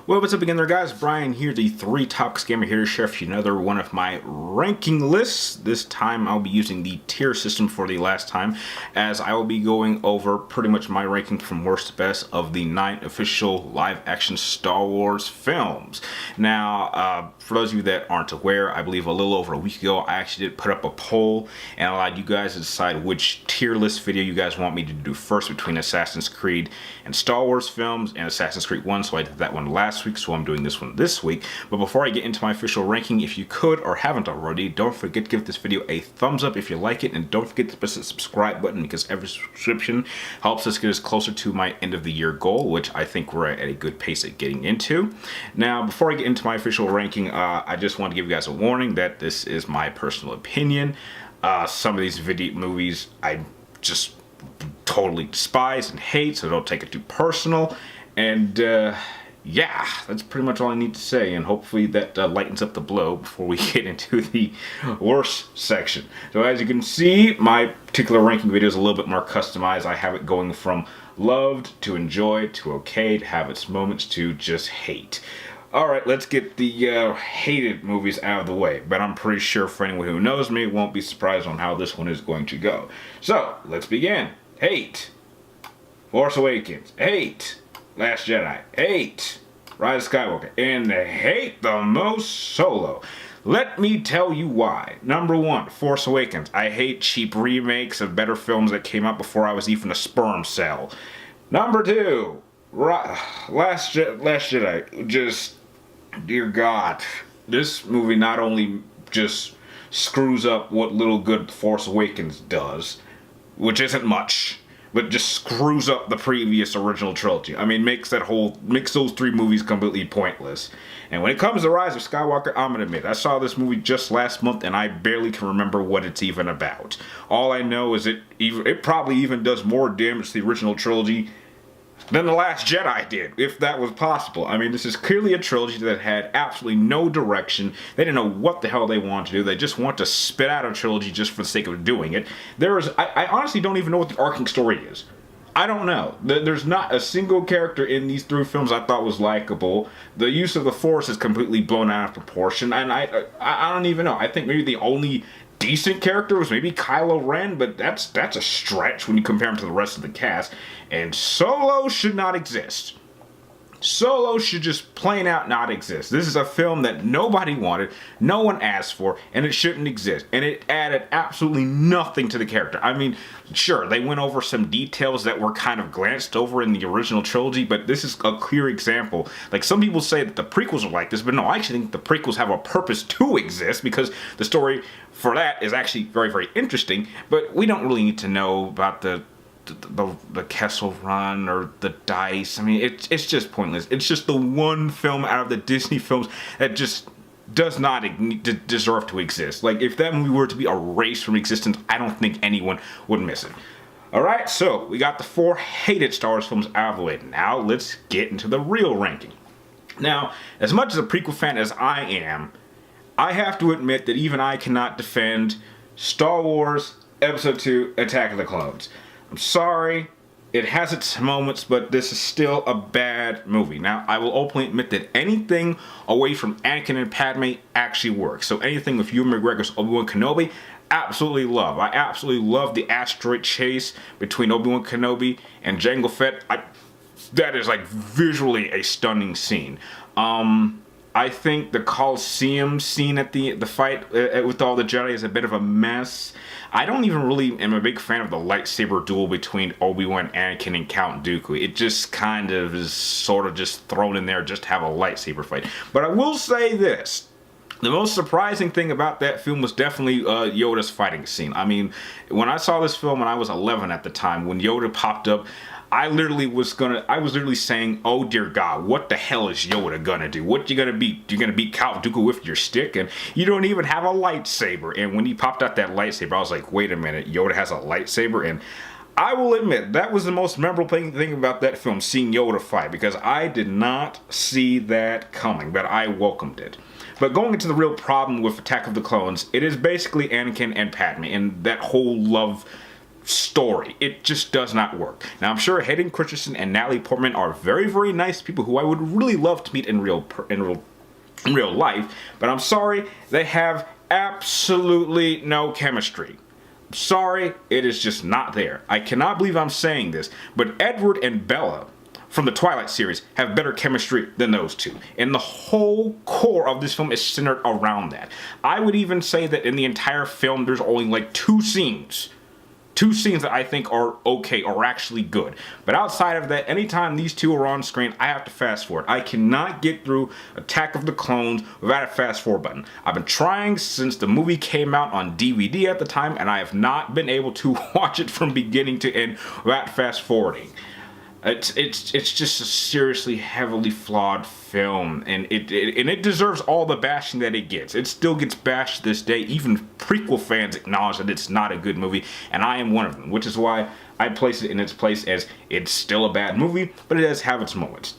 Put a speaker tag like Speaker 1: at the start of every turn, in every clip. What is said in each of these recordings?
Speaker 1: Well, what's up again there, guys? Brian here, the 3 Topics Gamer, here to share with you another one of my ranking lists. This time I'll be using the tier system for the last time, as I will be going over pretty much my ranking from worst to best of the 9 official live-action Star Wars films. Now, for those of you that aren't aware, I believe a little over a week ago I actually did put up a poll and allowed you guys to decide which tier list video you guys want me to do first between Assassin's Creed and Star Wars films and Assassin's Creed 1, so I did that one last week, so I'm doing this one this week. But before I get into my official ranking, if you could or haven't already, don't forget to give this video a thumbs up if you like it, and don't forget to press the subscribe button, because every subscription helps us get us closer to my end of the year goal, which I think we're at a good pace at getting into. Now, before I get into my official ranking, I just want to give you guys a warning that this is my personal opinion. Some of these movies I just totally despise and hate, so don't take it too personal. And yeah, that's pretty much all I need to say, and hopefully that lightens up the blow before we get into the worst section. So as you can see, my particular ranking video is a little bit more customized. I have it going from loved to enjoy to okay to have its moments to just hate. Alright, let's get the hated movies out of the way, but I'm pretty sure for anyone who knows me won't be surprised on how this one is going to go. So, let's begin. Hate. Force Awakens. Hate. Last Jedi. Hate. Rise of Skywalker. And hate the most Solo. Let me tell you why. Number 1, Force Awakens. I hate cheap remakes of better films that came out before I was even a sperm cell. Number 2, Last Jedi. Just, dear God, this movie not only just screws up what little good Force Awakens does, which isn't much, but just screws up the previous original trilogy. I mean, makes those 3 movies completely pointless. And when it comes to Rise of Skywalker, I'm gonna admit, I saw this movie just last month and I barely can remember what it's even about. All I know is it probably even does more damage to the original trilogy than The Last Jedi did, if that was possible. I mean, this is clearly a trilogy that had absolutely no direction. They didn't know what the hell they wanted to do. They just want to spit out a trilogy just for the sake of doing it. I honestly don't even know what the arcing story is. I don't know. There's not a single character in these 3 films I thought was likable. The use of the Force is completely blown out of proportion, and I don't even know. I think maybe the only decent character was maybe Kylo Ren, but that's a stretch when you compare him to the rest of the cast. And Solo should not exist. Solo should just plain out not exist. This is a film that nobody wanted, no one asked for, and it shouldn't exist. And it added absolutely nothing to the character. I mean, sure, they went over some details that were kind of glanced over in the original trilogy, but this is a clear example. Like, some people say that the prequels are like this, but no, I actually think the prequels have a purpose to exist, because the story for that is actually very, very interesting, but we don't really need to know about the Kessel Run or the dice. I mean, it's just pointless. It's just the one film out of the Disney films that just does not deserve to exist. Like, if that movie were to be erased from existence, I don't think anyone would miss it. Alright, so we got the 4 hated Star Wars films out of the way. Now let's get into the real ranking. Now, as much as a prequel fan as I am, I have to admit that even I cannot defend Star Wars Episode 2 Attack of the Clones. I'm sorry, it has its moments, but this is still a bad movie. Now, I will openly admit that anything away from Anakin and Padme actually works. So anything with Ewan McGregor's Obi-Wan Kenobi, absolutely love. I absolutely love the asteroid chase between Obi-Wan Kenobi and Jango Fett. That is, like, visually a stunning scene. I think the Coliseum scene at the fight with all the Jedi is a bit of a mess. I don't even really am a big fan of the lightsaber duel between Obi-Wan, Anakin, and Count Dooku. It just kind of is sort of just thrown in there just to have a lightsaber fight. But I will say this. The most surprising thing about that film was definitely Yoda's fighting scene. I mean, when I saw this film when I was 11 at the time, when Yoda popped up, I was literally saying, oh dear God, what the hell is Yoda gonna do? What you gonna beat? You're gonna beat Count Dooku with your stick, and you don't even have a lightsaber. And when he popped out that lightsaber, I was like, wait a minute, Yoda has a lightsaber? And I will admit, that was the most memorable thing about that film, seeing Yoda fight, because I did not see that coming, but I welcomed it. But going into the real problem with Attack of the Clones, it is basically Anakin and Padme, and that whole love story. It just does not work. Now, I'm sure Hayden Christensen and Natalie Portman are very, very nice people who I would really love to meet in real life, but I'm sorry, they have absolutely no chemistry. Sorry, it is just not there. I cannot believe I'm saying this, but Edward and Bella from the Twilight series have better chemistry than those two. And the whole core of this film is centered around that. I would even say that in the entire film, there's only like two scenes that I think are okay or actually good. But outside of that, anytime these two are on screen, I have to fast forward. I cannot get through Attack of the Clones without a fast forward button. I've been trying since the movie came out on DVD at the time, and I have not been able to watch it from beginning to end without fast forwarding. It's just a seriously heavily flawed film, and it deserves all the bashing that it gets. It still gets bashed to this day. Even prequel fans acknowledge that it's not a good movie, and I am one of them, which is why I place it in its place as it's still a bad movie, but it does have its moments.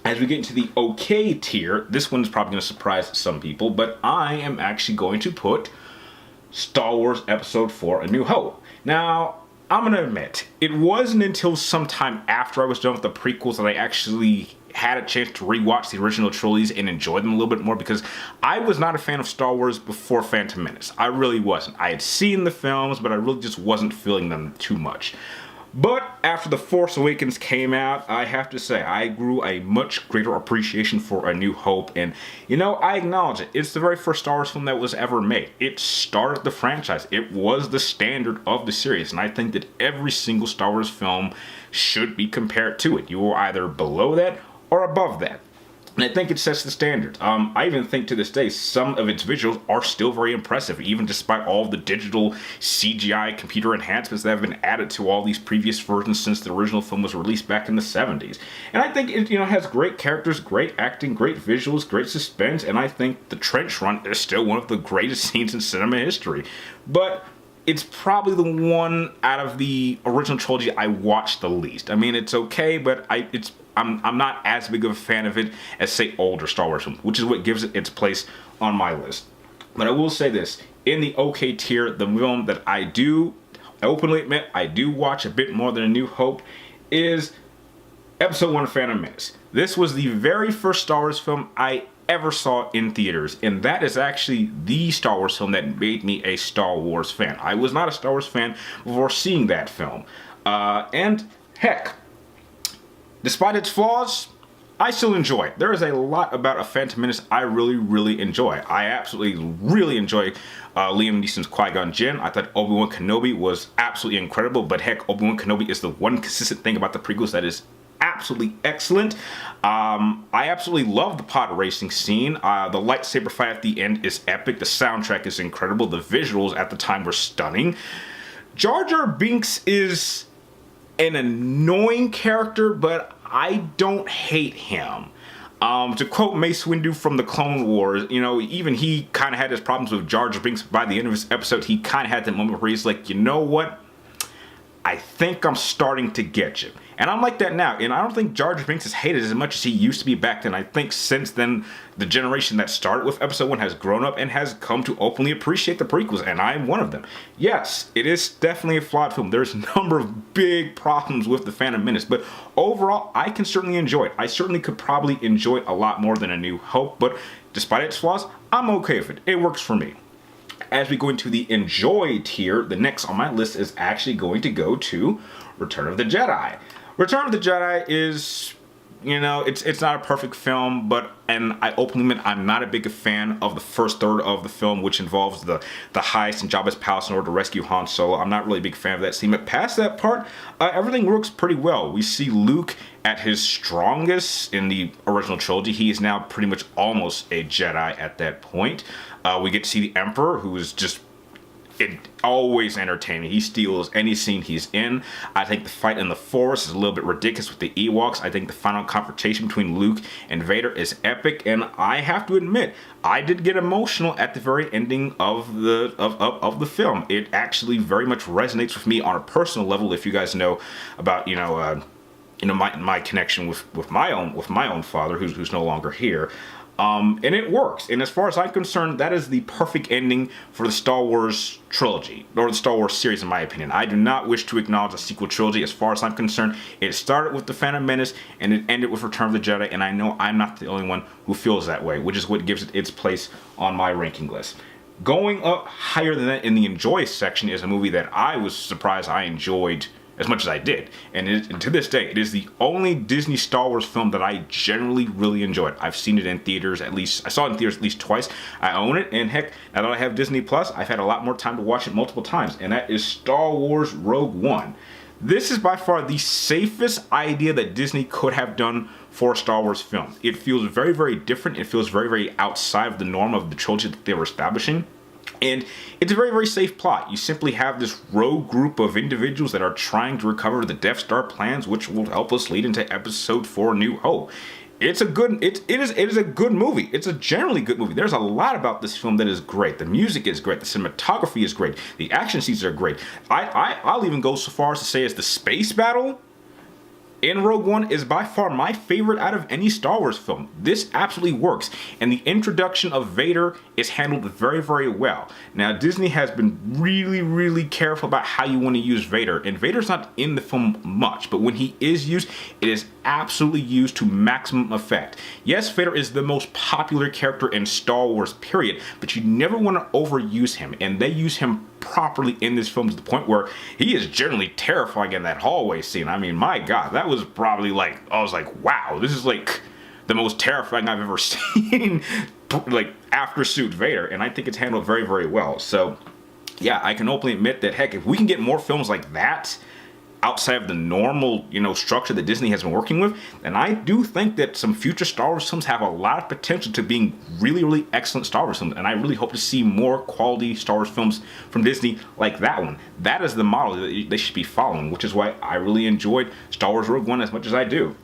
Speaker 1: As we get into the okay tier, this one's probably going to surprise some people, but I am actually going to put Star Wars Episode 4: A New Hope. Now, I'm going to admit, it wasn't until sometime after I was done with the prequels that I actually had a chance to rewatch the original trilogies and enjoy them a little bit more, because I was not a fan of Star Wars before Phantom Menace. I really wasn't. I had seen the films, but I really just wasn't feeling them too much. But after The Force Awakens came out, I have to say, I grew a much greater appreciation for A New Hope. And, you know, I acknowledge it. It's the very first Star Wars film that was ever made. It started the franchise. It was the standard of the series. And I think that every single Star Wars film should be compared to it. You are either below that or above that. And I think it sets the standard. I even think to this day, some of its visuals are still very impressive, even despite all the digital CGI computer enhancements that have been added to all these previous versions since the original film was released back in the 70s. And I think it, has great characters, great acting, great visuals, great suspense, and I think the trench run is still one of the greatest scenes in cinema history. But it's probably the one out of the original trilogy I watched the least. I mean, it's okay, but I'm not as big of a fan of it as, say, older Star Wars films, which is what gives it its place on my list. But I will say this, in the okay tier, the film that I openly admit I do watch a bit more than A New Hope is Episode 1 of Phantom Menace. This was the very first Star Wars film I ever saw in theaters, and that is actually the Star Wars film that made me a Star Wars fan. I was not a Star Wars fan before seeing that film. And heck, despite its flaws, I still enjoy it. There is a lot about A Phantom Menace I really, really enjoy. I absolutely really enjoy Liam Neeson's Qui-Gon Jinn. I thought Obi-Wan Kenobi was absolutely incredible, but heck, Obi-Wan Kenobi is the one consistent thing about the prequels that is absolutely excellent. I absolutely love the pod racing scene. The lightsaber fight at the end is epic. The soundtrack is incredible. The visuals at the time were stunning. Jar Jar Binks is an annoying character, but I don't hate him. To quote Mace Windu from the Clone Wars, even he kind of had his problems with Jar Jar Binks. By the end of his episode, he kind of had that moment where he's like, you know what? I think I'm starting to get you. And I'm like that now. And I don't think Jar Jar Binks is hated as much as he used to be back then. I think since then, the generation that started with Episode 1 has grown up and has come to openly appreciate the prequels, and I'm one of them. Yes, it is definitely a flawed film. There's a number of big problems with The Phantom Menace, but overall, I can certainly enjoy it. I certainly could probably enjoy it a lot more than A New Hope, but despite its flaws, I'm okay with it. It works for me. As we go into the enjoy tier, the next on my list is actually going to go to Return of the Jedi. Return of the Jedi is, it's not a perfect film, and I openly admit I'm not a big fan of the first third of the film, which involves the heist in Jabba's palace in order to rescue Han Solo. I'm not really a big fan of that scene, but past that part, everything works pretty well. We see Luke at his strongest in the original trilogy. He is now pretty much almost a Jedi at that point. We get to see the Emperor, who is just always entertaining. He steals any scene he's in. I think the fight in the forest is a little bit ridiculous with the Ewoks. I think the final confrontation between Luke and Vader is epic, and I have to admit, I did get emotional at the very ending of the film. It actually very much resonates with me on a personal level. If you guys know about my connection with my own father, who's no longer here. And it works. And as far as I'm concerned, that is the perfect ending for the Star Wars trilogy, or the Star Wars series, in my opinion. I do not wish to acknowledge a sequel trilogy. As far as I'm concerned, it started with The Phantom Menace, and it ended with Return of the Jedi, and I know I'm not the only one who feels that way, which is what gives it its place on my ranking list. Going up higher than that in the enjoy section is a movie that I was surprised I enjoyed as much as I did. And to this day, it is the only Disney Star Wars film that I generally really enjoyed. I've seen it in theaters I saw it in theaters at least twice. I own it, and heck, now that I have Disney Plus, I've had a lot more time to watch it multiple times, and that is Star Wars Rogue One. This is by far the safest idea that Disney could have done for a Star Wars film. It feels very, very different. It feels very, very outside of the norm of the trilogy that they were establishing. And it's a very, very safe plot. You simply have this rogue group of individuals that are trying to recover the Death Star plans, which will help us lead into Episode 4: New Hope. It is a good movie. It's a generally good movie. There's a lot about this film that is great. The music is great. The cinematography is great. The action scenes are great. I'll even go so far as to say as the space battle in Rogue One is by far my favorite out of any Star Wars film. This absolutely works, and the introduction of Vader is handled very, very well. Now, Disney has been really, really careful about how you want to use Vader, and Vader's not in the film much, but when he is used, it is absolutely used to maximum effect. Yes, Vader is the most popular character in Star Wars, period, but you never want to overuse him, and they use him properly in this film to the point where he is generally terrifying in that hallway scene. I mean, my God, that was probably like, I was like, wow, this is like the most terrifying I've ever seen, like, after suit Vader, and I think it's handled very, very well. So, yeah, I can openly admit that, heck, if we can get more films like that outside of the normal, structure that Disney has been working with, then I do think that some future Star Wars films have a lot of potential to being really, really excellent Star Wars films, and I really hope to see more quality Star Wars films from Disney like that one. That is the model that they should be following, which is why I really enjoyed Star Wars Rogue One as much as I do.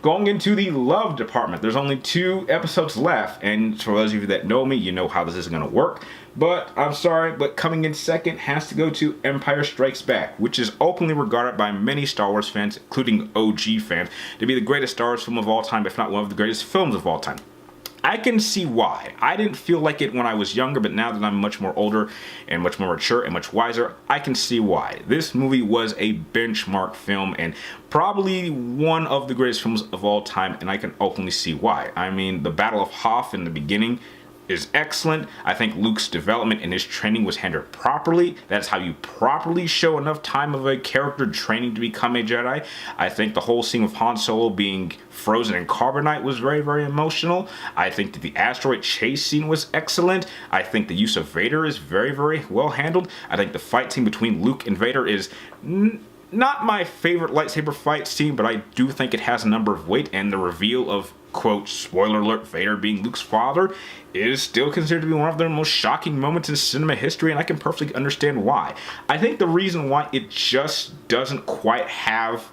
Speaker 1: Going into the love department, there's only 2 episodes left, and for those of you that know me, you know how this is going to work. But I'm sorry, but coming in second has to go to Empire Strikes Back, which is openly regarded by many Star Wars fans, including OG fans, to be the greatest Star Wars film of all time, if not one of the greatest films of all time. I can see why. I didn't feel like it when I was younger, but now that I'm much more older and much more mature and much wiser, I can see why. This movie was a benchmark film and probably one of the greatest films of all time, and I can openly see why. I mean, the Battle of Hoth in the beginning is excellent. I think Luke's development and his training was handled properly. That's how you properly show enough time of a character training to become a Jedi. I think the whole scene of Han Solo being frozen in carbonite was very, very emotional. I think that the asteroid chase scene was excellent. I think the use of Vader is very, very well handled. I think the fight scene between Luke and Vader is not my favorite lightsaber fight scene, but I do think it has a number of weight, and the reveal of, quote, spoiler alert, Vader being Luke's father is still considered to be one of the most shocking moments in cinema history, and I can perfectly understand why. I think the reason why it just doesn't quite have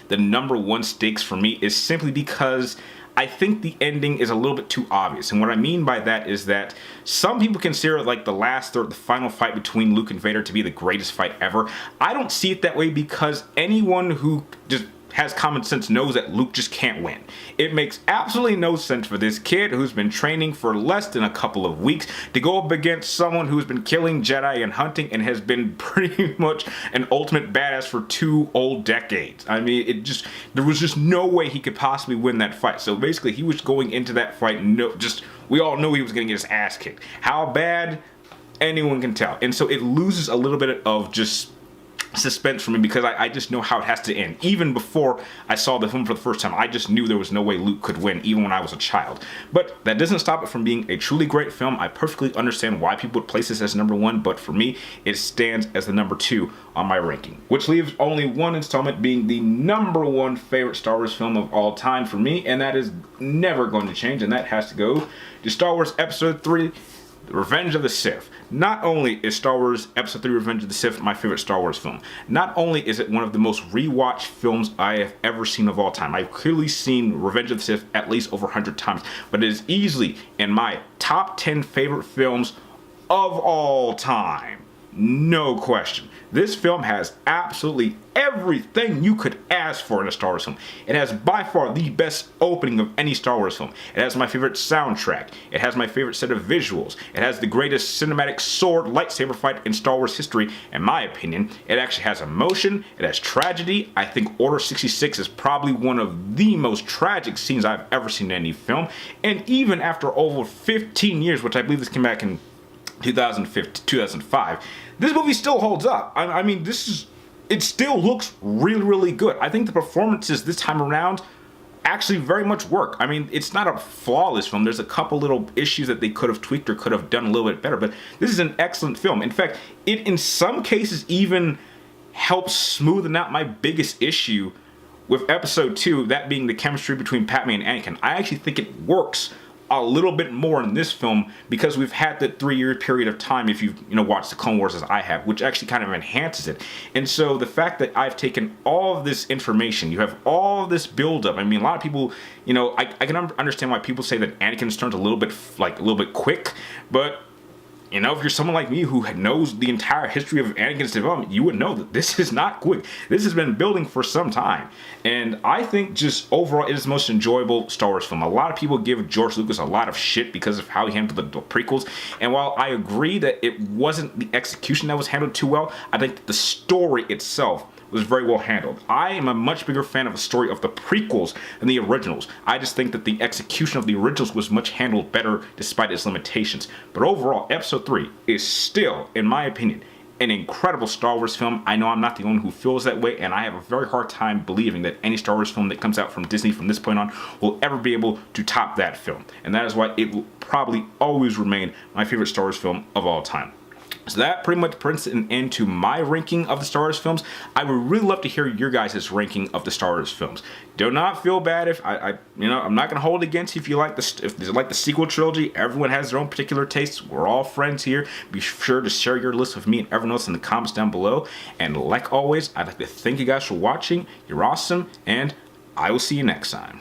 Speaker 1: the number 1 stakes for me is simply because I think the ending is a little bit too obvious. And what I mean by that is that some people consider like the last or the final fight between Luke and Vader to be the greatest fight ever. I don't see it that way, because anyone who just has common sense knows that Luke just can't win. It makes absolutely no sense for this kid who's been training for less than a couple of weeks to go up against someone who's been killing Jedi and hunting and has been pretty much an ultimate badass for 2 whole decades. I mean, there was just no way he could possibly win that fight. So basically, he was going into that fight, we all knew he was going to get his ass kicked. How bad? Anyone can tell. And so it loses a little bit of just suspense for me, because I just know how it has to end. Even before I saw the film for the first time, I just knew there was no way Luke could win, even when I was a child. But that doesn't stop it from being a truly great film. I perfectly understand why people would place this as number 1, but for me, it stands as the number 2 on my ranking, which leaves only one installment being the number 1 favorite Star Wars film of all time for me, and that is never going to change, and that has to go to Star Wars Episode 3, Revenge of the Sith. Not only is Star Wars Episode 3 Revenge of the Sith my favorite Star Wars film, not only is it one of the most rewatched films I have ever seen of all time. I've clearly seen Revenge of the Sith at least over 100 times, but it is easily in my top 10 favorite films of all time. no question. This film has absolutely everything you could ask for in a Star Wars film. It has by far the best opening of any Star Wars film. It has my favorite soundtrack. It has my favorite set of visuals. It has the greatest cinematic sword lightsaber fight in Star Wars history, in my opinion. It actually has emotion. It has tragedy. I think Order 66 is probably one of the most tragic scenes I've ever seen in any film. And even after over 15 years, which I believe this came back in 2005, this movie still holds up. I mean, it still looks really, really good. I think the performances this time around actually very much work. I mean, it's not a flawless film. There's a couple little issues that they could have tweaked or could have done a little bit better, but this is an excellent film. In fact, it in some cases even helps smoothen out my biggest issue with episode 2, that being the chemistry between Padme and Anakin. I actually think it works a little bit more in this film because we've had that 3-year period of time, if you've watched the Clone Wars as I have, which actually kind of enhances it. And so the fact that I've taken all of this information, you have all this buildup. I mean, a lot of people, I can understand why people say that Anakin's turns a little bit quick, but if you're someone like me who knows the entire history of Anakin's development, you would know that this is not quick. This has been building for some time. And I think just overall, it is the most enjoyable Star Wars film. A lot of people give George Lucas a lot of shit because of how he handled the prequels. And while I agree that it wasn't the execution that was handled too well, I think that the story itself was very well handled. I am a much bigger fan of the story of the prequels than the originals. I just think that the execution of the originals was much handled better despite its limitations. But overall, episode 3 is still, in my opinion, an incredible Star Wars film. I know I'm not the only one who feels that way, and I have a very hard time believing that any Star Wars film that comes out from Disney from this point on will ever be able to top that film. And that is why it will probably always remain my favorite Star Wars film of all time. So that pretty much brings an end to my ranking of the Star Wars films. I would really love to hear your guys' ranking of the Star Wars films. Do not feel bad if I'm not gonna hold it against you if you like the sequel trilogy. Everyone has their own particular tastes. We're all friends here. Be sure to share your list with me and everyone else in the comments down below. And like always, I'd like to thank you guys for watching. You're awesome, and I will see you next time.